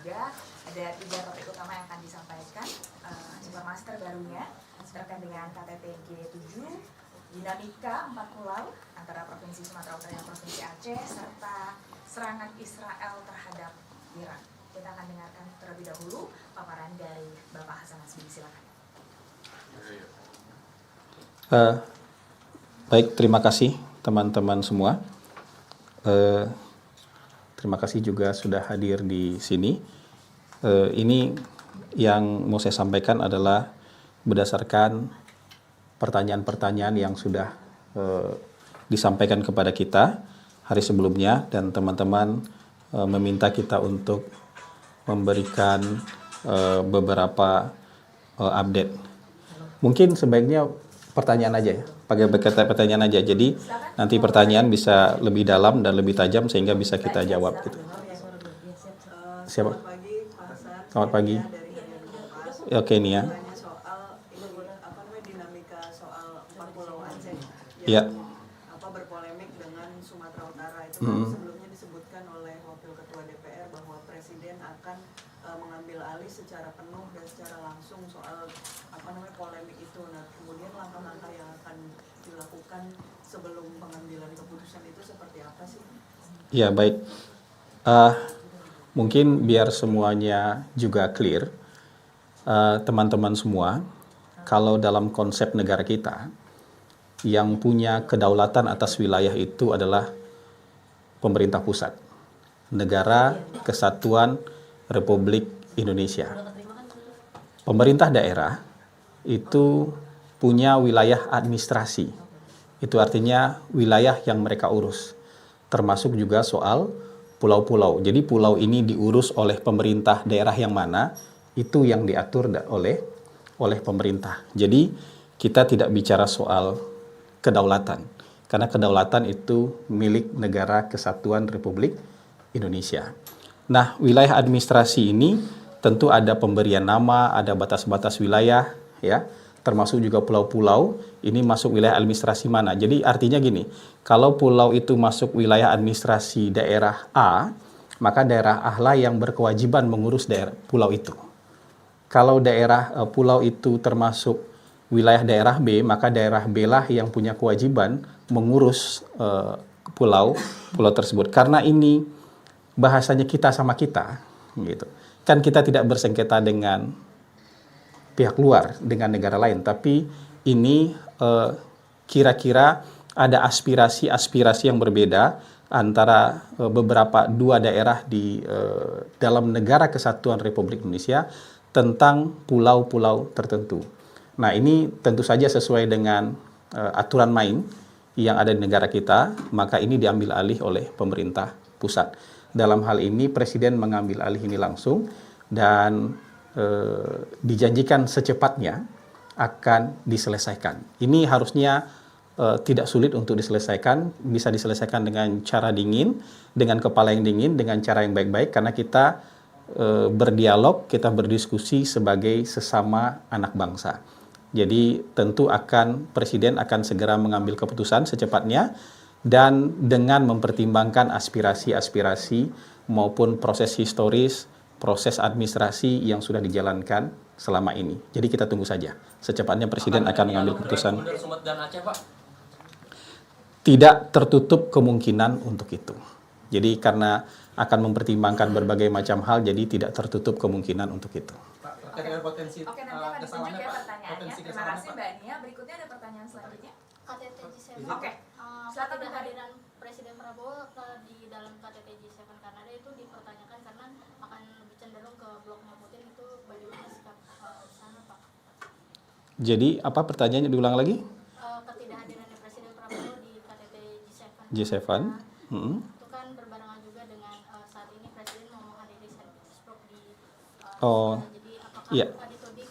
juga ada 3 topik utama yang akan disampaikan. Informasi terbarunya terkait dengan KTT G7, dinamika 4 pulau antara Provinsi Sumatera Utara dan Provinsi Aceh, serta serangan Israel terhadap Iran. Kita akan dengarkan terlebih dahulu paparan dari Bapak Hasan Nasbi. Silakan. Baik, terima kasih teman-teman semua. Terima kasih juga sudah hadir di sini. Ini yang mau saya sampaikan adalah berdasarkan pertanyaan-pertanyaan yang sudah disampaikan kepada kita hari sebelumnya, dan teman-teman meminta kita untuk memberikan beberapa update. Mungkin sebaiknya pertanyaan aja ya, pakai pertanyaan aja. Jadi nanti pertanyaan bisa lebih dalam dan lebih tajam sehingga bisa kita jawab gitu. Siapa? Selamat pagi. Oke, Nia. Dinamika soal 4 pulau Aceh yang berpolemik dengan Sumatera Utara itu sebelumnya disebutkan oleh Wakil Ketua DPR bahwa Presiden akan mengambil alih secara penuh dan secara langsung soal polemik itu. Nah, kemudian langkah-langkah yang akan dilakukan sebelum pengambilan keputusan itu seperti apa sih? Ya, baik. Mungkin biar semuanya juga clear, teman-teman semua, kalau dalam konsep negara kita, yang punya kedaulatan atas wilayah itu adalah pemerintah pusat, Negara Kesatuan Republik Indonesia. Pemerintah daerah itu punya wilayah administrasi, itu artinya wilayah yang mereka urus, termasuk juga soal pulau-pulau. Jadi pulau ini diurus oleh pemerintah daerah yang mana, itu yang diatur oleh pemerintah. Jadi kita tidak bicara soal kedaulatan, karena kedaulatan itu milik Negara Kesatuan Republik Indonesia. Nah, wilayah administrasi ini tentu ada pemberian nama, ada batas-batas wilayah, ya, termasuk juga pulau-pulau ini masuk wilayah administrasi mana. Jadi artinya gini, kalau pulau itu masuk wilayah administrasi daerah A, maka daerah A lah yang berkewajiban mengurus daerah pulau itu. Kalau daerah pulau itu termasuk wilayah daerah B, maka daerah B lah yang punya kewajiban mengurus pulau tersebut. Karena ini bahasanya kita sama kita, gitu. Kan kita tidak bersengketa dengan pihak luar, dengan negara lain, tapi ini kira-kira ada aspirasi-aspirasi yang berbeda antara beberapa dua daerah di dalam Negara Kesatuan Republik Indonesia tentang pulau-pulau tertentu. Nah, ini tentu saja sesuai dengan aturan main yang ada di negara kita, maka ini diambil alih oleh pemerintah pusat. Dalam hal ini Presiden mengambil alih ini langsung dan dijanjikan secepatnya akan diselesaikan. Ini harusnya tidak sulit untuk diselesaikan, bisa diselesaikan dengan cara dingin, dengan kepala yang dingin, dengan cara yang baik-baik, karena kita berdialog, kita berdiskusi sebagai sesama anak bangsa. Jadi tentu Presiden akan segera mengambil keputusan secepatnya dan dengan mempertimbangkan aspirasi-aspirasi maupun proses historis, proses administrasi yang sudah dijalankan selama ini. Jadi kita tunggu saja. Secepatnya Presiden akan mengambil keputusan. Tidak tertutup kemungkinan untuk itu. Jadi karena akan mempertimbangkan berbagai macam hal, jadi tidak tertutup kemungkinan untuk itu. Oke, nanti akan ditunjuk ya pertanyaannya. Terima kasih Mbak Nia. Berikutnya ada pertanyaan selanjutnya. KTT G7. Oke. Silakan Kehadiran Presiden Prabowo di dalam KTT G7 Kanada itu dipertanyakan karena akan lebih cenderung ke bloknya Putin, itu bagaimana sikap sana, Pak? Jadi apa pertanyaannya, diulang lagi? Ketidakhadiran Presiden Prabowo di KTT G7. G7. Itu kan berbarengan juga dengan saat ini Presiden mau menghadiri Stroke di jadi apakah iya. Pak dituding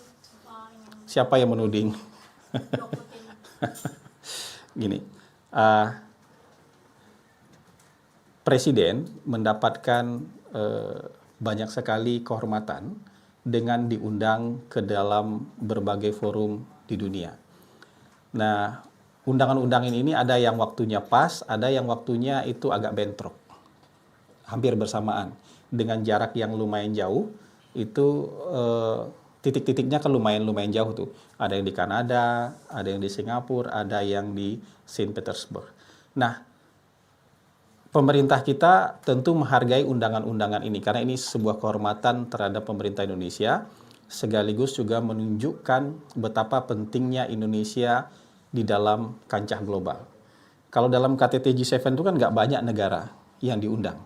Siapa yang menuding? blok Putin? Gini, Presiden mendapatkan banyak sekali kehormatan dengan diundang ke dalam berbagai forum di dunia. Nah, undangan-undangan ini ada yang waktunya pas, ada yang waktunya itu agak bentrok, hampir bersamaan. dengan jarak yang lumayan jauh, itu titik-titiknya kan lumayan jauh tuh. Ada yang di Kanada, ada yang di Singapura, ada yang di Saint Petersburg. Nah, pemerintah kita tentu menghargai undangan-undangan ini karena ini sebuah kehormatan terhadap pemerintah Indonesia, sekaligus juga menunjukkan betapa pentingnya Indonesia di dalam kancah global. Kalau dalam KTT G7 itu kan nggak banyak negara yang diundang.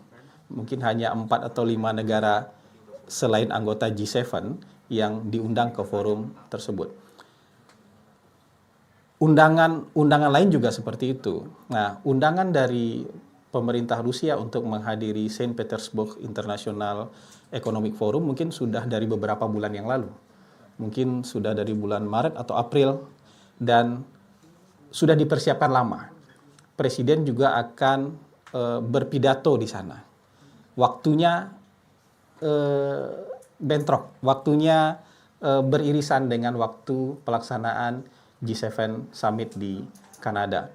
Mungkin hanya 4 atau 5 negara selain anggota G7 yang diundang ke forum tersebut. Undangan lain juga seperti itu. Nah, undangan dari pemerintah Rusia untuk menghadiri Saint Petersburg International Economic Forum mungkin sudah dari beberapa bulan yang lalu. Mungkin sudah dari bulan Maret atau April dan sudah dipersiapkan lama. Presiden juga akan berpidato di sana. Waktunya bentrok, waktunya beririsan dengan waktu pelaksanaan G7 Summit di Kanada.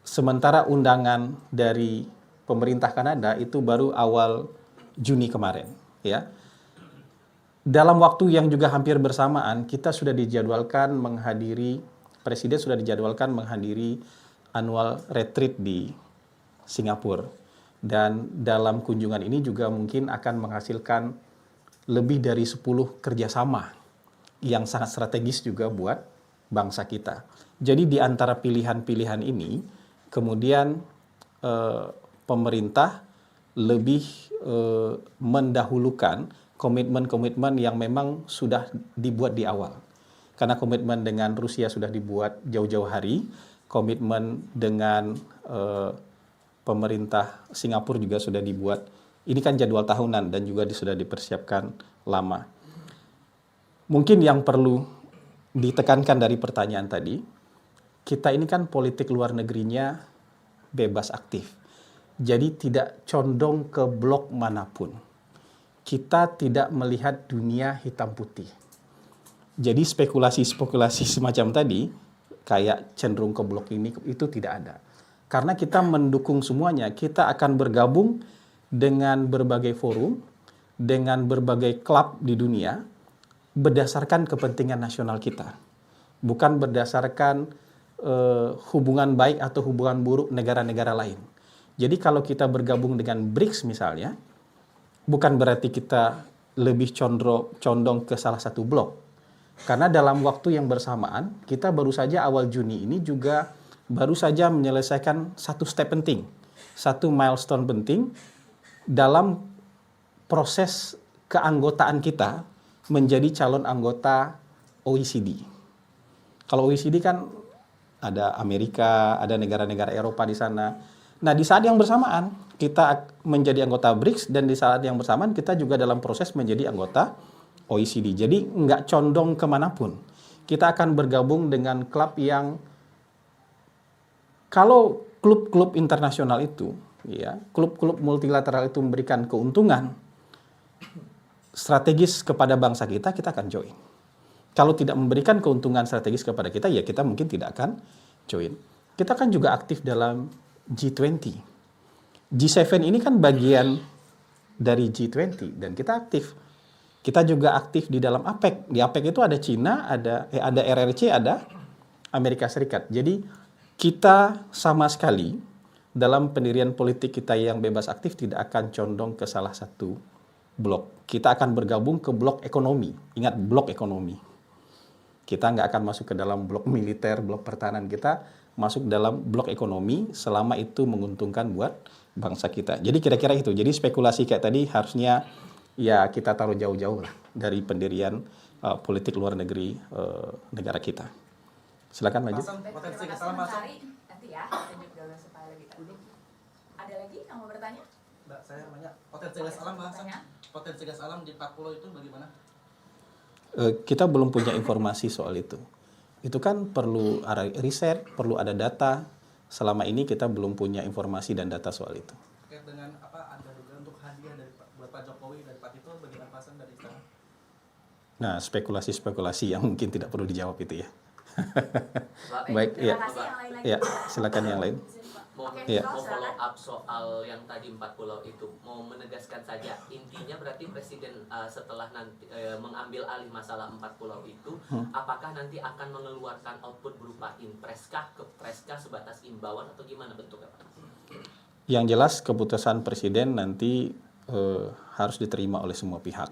Sementara undangan dari pemerintah Kanada itu baru awal Juni kemarin, ya. Dalam waktu yang juga hampir bersamaan, kita sudah dijadwalkan menghadiri, Presiden sudah dijadwalkan menghadiri annual retreat di Singapura. Dan dalam kunjungan ini juga mungkin akan menghasilkan lebih dari 10 kerjasama yang sangat strategis juga buat bangsa kita. Jadi di antara pilihan-pilihan ini, kemudian pemerintah lebih mendahulukan komitmen-komitmen yang memang sudah dibuat di awal. Karena komitmen dengan Rusia sudah dibuat jauh-jauh hari, komitmen dengan pemerintah Singapura juga sudah dibuat. Ini kan jadwal tahunan dan juga sudah dipersiapkan lama. Mungkin yang perlu ditekankan dari pertanyaan tadi, kita ini kan politik luar negerinya bebas aktif. Jadi tidak condong ke blok manapun. Kita tidak melihat dunia hitam putih. Jadi spekulasi-spekulasi semacam tadi, kayak cenderung ke blok ini, itu tidak ada. Karena kita mendukung semuanya, kita akan bergabung dengan berbagai forum, dengan berbagai klub di dunia, berdasarkan kepentingan nasional kita. Bukan berdasarkan hubungan baik atau hubungan buruk negara-negara lain. Jadi kalau kita bergabung dengan BRICS misalnya, bukan berarti kita lebih condong ke salah satu blok. Karena dalam waktu yang bersamaan, kita baru saja awal Juni ini juga baru saja menyelesaikan satu step penting, satu milestone penting dalam proses keanggotaan kita menjadi calon anggota OECD. Kalau OECD kan ada Amerika, ada negara-negara Eropa di sana. Nah, di saat yang bersamaan kita menjadi anggota BRICS dan di saat yang bersamaan kita juga dalam proses menjadi anggota OECD. Jadi nggak condong kemanapun. Kita akan bergabung dengan klub yang, kalau klub-klub internasional itu, ya, klub-klub multilateral itu memberikan keuntungan strategis kepada bangsa kita, kita akan join. Kalau tidak memberikan keuntungan strategis kepada kita, ya kita mungkin tidak akan join. Kita kan juga aktif dalam G20. G7 ini kan bagian dari G20 dan kita aktif. Kita juga aktif di dalam APEC. Di APEC itu ada Cina, ada RRC, ada Amerika Serikat. Jadi kita sama sekali dalam pendirian politik kita yang bebas aktif tidak akan condong ke salah satu blok. Kita akan bergabung ke blok ekonomi. Ingat, blok ekonomi. Kita nggak akan masuk ke dalam blok militer, blok pertahanan. Kita masuk dalam blok ekonomi selama itu menguntungkan buat bangsa kita. Jadi kira-kira itu. Jadi spekulasi kayak tadi harusnya ya kita taruh jauh-jauh lah dari pendirian politik luar negeri negara kita. Silakan lanjut. Potensi kesalahan masuk. Nanti ya, lanjut dulu supaya lebih tertutup. Ada lagi yang mau bertanya? Mbak, saya nanya potensi gas alam bahasan. Potensi gas alam di 4 pulau itu bagaimana? Kita belum punya informasi soal itu. Itu kan perlu ada riset, perlu ada data. Selama ini kita belum punya informasi dan data soal itu. Terkait dengan apa ada dugaan untuk hadiah dari buat Pak Jokowi dari Pak Tito, bagaimana pasan dari istana? Nah, spekulasi-spekulasi yang mungkin tidak perlu dijawab itu ya. Terima Baik, ya. kasih. Yang lain lagi. Ya, silakan yang lain. Mau Oke, Iya. Rizal, mau follow silakan. up soal yang tadi 4 pulau itu, mau menegaskan saja intinya berarti presiden setelah nanti mengambil alih masalah 4 pulau itu, apakah nanti akan mengeluarkan output berupa impres kah, kepres kah, sebatas imbauan atau gimana bentuknya Pak? Yang jelas keputusan presiden nanti harus diterima oleh semua pihak.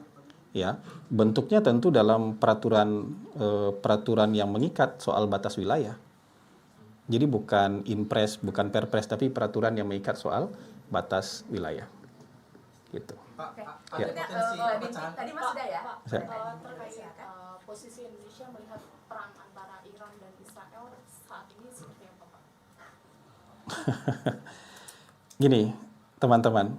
Ya, bentuknya tentu dalam peraturan yang mengikat soal batas wilayah. Jadi bukan impres, bukan perpres, tapi peraturan yang mengikat soal batas wilayah. Gitu. Pak, Oke. ada Berikutnya, potensi Binti, pecahan. tadi Mas sudah ya? Pak, Saya. terkait Silakan. posisi Indonesia melihat perang antara Iran dan Israel saat ini seperti apa Pak? Gini, teman-teman,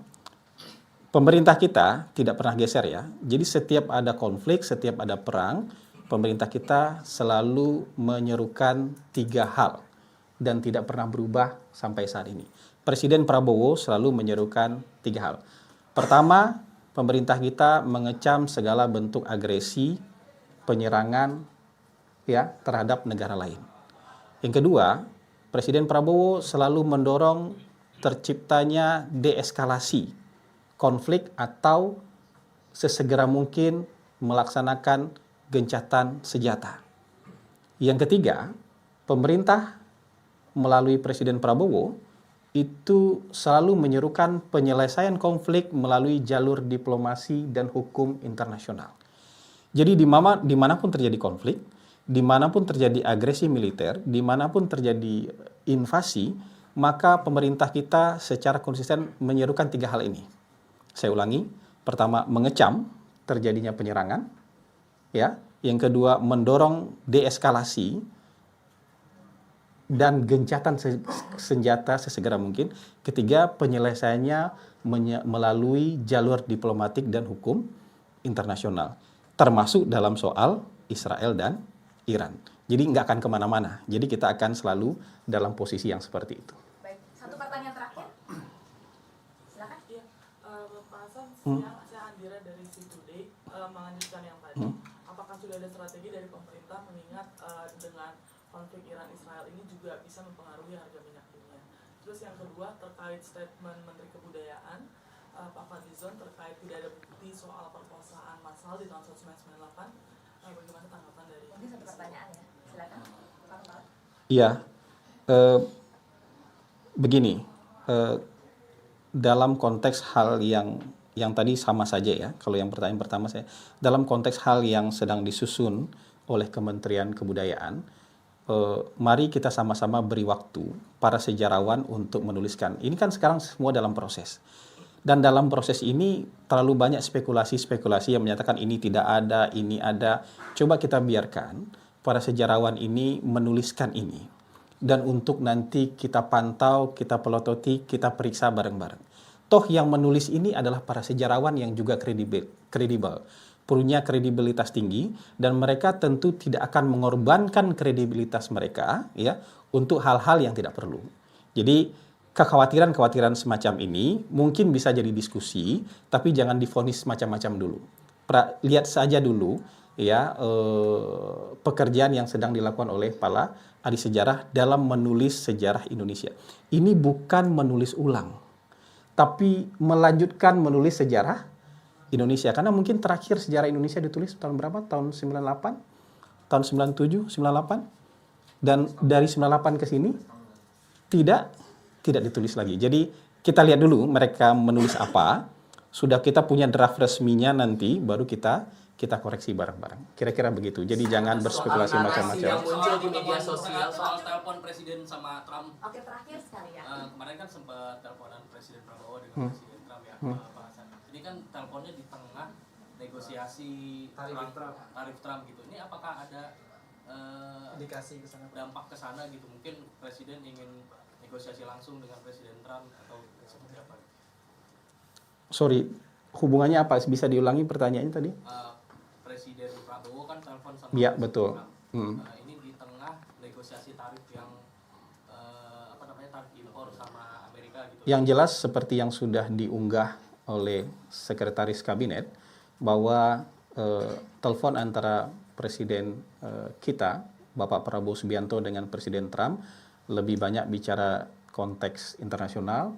pemerintah kita tidak pernah geser ya. Jadi setiap ada konflik, setiap ada perang, pemerintah kita selalu menyerukan 3 hal dan tidak pernah berubah sampai saat ini. Presiden Prabowo selalu menyerukan 3 hal. Pertama, pemerintah kita mengecam segala bentuk agresi, penyerangan ya terhadap negara lain. Yang kedua, Presiden Prabowo selalu mendorong terciptanya deeskalasi konflik atau sesegera mungkin melaksanakan gencatan senjata. Yang ketiga, pemerintah melalui Presiden Prabowo itu selalu menyerukan penyelesaian konflik melalui jalur diplomasi dan hukum internasional. Jadi dimanapun terjadi konflik, dimanapun terjadi agresi militer, dimanapun terjadi invasi, maka pemerintah kita secara konsisten menyerukan 3 hal ini. Saya ulangi, pertama mengecam terjadinya penyerangan, ya. Yang kedua mendorong deeskalasi dan gencatan senjata sesegera mungkin. Ketiga, penyelesaiannya melalui jalur diplomatik dan hukum internasional, termasuk dalam soal Israel dan Iran. Jadi nggak akan kemana-mana. Jadi kita akan selalu dalam posisi yang seperti itu. Baik, satu pertanyaan terakhir. Silakan. Iya, Pak Hasan, siang saya Andira dari C-Today melanjutkan yang tadi. Apakah sudah ada strategi dari pemerintah mengingat dengan konflik Iran-Israel ini juga bisa mempengaruhi harga minyak dunia? Terus yang kedua terkait statement Menteri Kebudayaan Pak Fadlizon terkait tidak ada bukti soal perkosaan massal di tahun 1998, bagaimana tanggapan dari? Mungkin satu pertanyaan ya. Silakan. Pak Kepala. Iya, begini, dalam konteks hal yang tadi sama saja ya. Kalau yang pertanyaan pertama saya, dalam konteks hal yang sedang disusun oleh Kementerian Kebudayaan, mari kita sama-sama beri waktu para sejarawan untuk menuliskan. Ini kan sekarang semua dalam proses. Dan dalam proses ini terlalu banyak spekulasi-spekulasi yang menyatakan ini tidak ada, ini ada. Coba kita biarkan para sejarawan ini menuliskan ini. Dan untuk nanti kita pantau, kita pelototi, kita periksa bareng-bareng. Toh yang menulis ini adalah para sejarawan yang juga kredibel, punya kredibilitas tinggi, dan mereka tentu tidak akan mengorbankan kredibilitas mereka ya untuk hal-hal yang tidak perlu. Jadi kekhawatiran-kekhawatiran semacam ini mungkin bisa jadi diskusi, tapi jangan divonis macam-macam dulu. Lihat saja dulu ya pekerjaan yang sedang dilakukan oleh para ahli sejarah dalam menulis sejarah Indonesia. Ini bukan menulis ulang, tapi melanjutkan menulis sejarah Indonesia. Karena mungkin terakhir sejarah Indonesia ditulis tahun berapa? Tahun 98, tahun 97, 98. Dan dari 98 ke sini tidak ditulis lagi. Jadi kita lihat dulu mereka menulis apa. Sudah kita punya draft resminya nanti baru kita koreksi bareng-bareng. Kira-kira begitu. Jadi jangan berspekulasi Soal narasi macam-macam. yang muncul di media sosial soal telepon presiden sama Trump. Oke, terakhir sekali ya. Kemarin kan sempat teleponan Presiden Prabowo dengan Presiden Trump ya, Pak Hasan. Ini kan teleponnya di tengah negosiasi tarif Trump gitu. Ini apakah ada indikasi ke sana, dampak ke sana gitu? Mungkin Presiden ingin negosiasi langsung dengan Presiden Trump atau seperti apa? Sorry, hubungannya apa? Bisa diulangi pertanyaannya tadi? Presiden Prabowo kan telepon sama Iya, Presiden betul. Trump. Ini di tengah negosiasi tarif yang tarif impor sama Amerika gitu. Yang jelas seperti yang sudah diunggah oleh Sekretaris Kabinet bahwa telepon antara Presiden kita Bapak Prabowo Subianto dengan Presiden Trump lebih banyak bicara konteks internasional,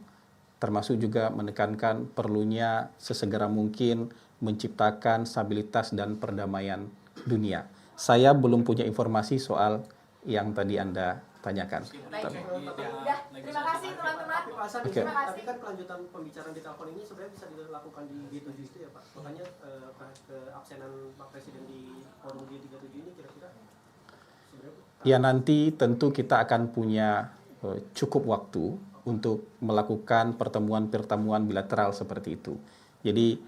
termasuk juga menekankan perlunya sesegera mungkin menciptakan stabilitas dan perdamaian dunia. Saya belum punya informasi soal yang tadi Anda tanyakan. Baik. Udah, terima kasih teman-teman. Pak Hasan, Oke. Terima kasih. tapi kan kelanjutan pembicaraan di telepon ini sebenarnya bisa dilakukan di G7 itu ya Pak. Makanya keabsenan Pak Presiden di forum G37 ini kira-kira sebenarnya Ya nanti tentu kita akan punya cukup waktu untuk melakukan pertemuan-pertemuan bilateral seperti itu. Jadi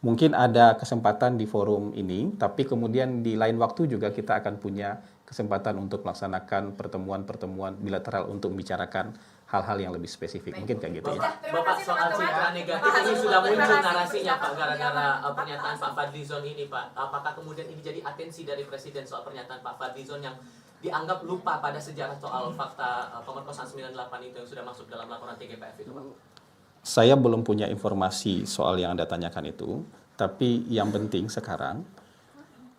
mungkin ada kesempatan di forum ini, tapi kemudian di lain waktu juga kita akan punya kesempatan untuk melaksanakan pertemuan-pertemuan bilateral untuk membicarakan hal-hal yang lebih spesifik. Mungkin kayak gitu ya. Terima Bapak kasih, soal teman-teman. citra negatif Terima ini kasih. sudah Terima muncul kasih. narasinya Pak Silakan. gara-gara pernyataan Pak Fadlizon ini Pak. Apakah kemudian ini jadi atensi dari Presiden soal pernyataan Pak Fadlizon yang dianggap lupa pada sejarah soal fakta pemerkosaan 98 itu yang sudah masuk dalam laporan TGPF itu Pak? Saya belum punya informasi soal yang Anda tanyakan itu, tapi yang penting sekarang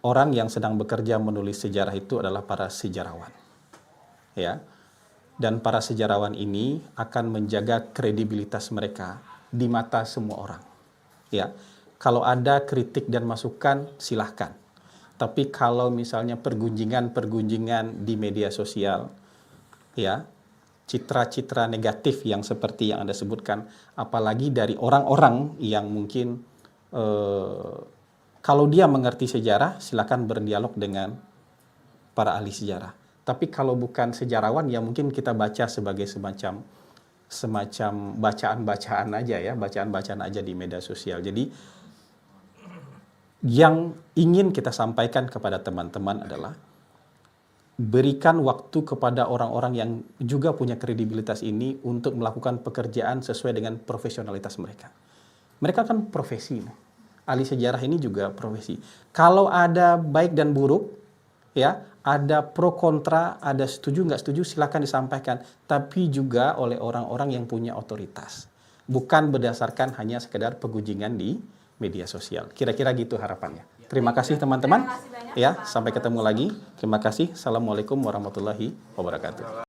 orang yang sedang bekerja menulis sejarah itu adalah para sejarawan. Ya. Dan para sejarawan ini akan menjaga kredibilitas mereka di mata semua orang. Ya. Kalau ada kritik dan masukan silahkan. Tapi kalau misalnya pergunjingan-pergunjingan di media sosial, ya, citra-citra negatif yang seperti yang Anda sebutkan, apalagi dari orang-orang yang mungkin kalau dia mengerti sejarah, silakan berdialog dengan para ahli sejarah. Tapi kalau bukan sejarawan, ya mungkin kita baca sebagai semacam bacaan-bacaan aja ya, bacaan-bacaan aja di media sosial. Jadi yang ingin kita sampaikan kepada teman-teman adalah berikan waktu kepada orang-orang yang juga punya kredibilitas ini untuk melakukan pekerjaan sesuai dengan profesionalitas mereka. Mereka kan profesi. Ahli sejarah ini juga profesi. Kalau ada baik dan buruk, ya, ada pro kontra, ada setuju nggak setuju, silakan disampaikan. Tapi juga oleh orang-orang yang punya otoritas. Bukan berdasarkan hanya sekedar pegunjingan di media sosial. Kira-kira gitu harapannya. Terima kasih teman-teman. Terima kasih banyak, Ya, Pak. sampai ketemu lagi. Terima kasih. Assalamualaikum warahmatullahi wabarakatuh.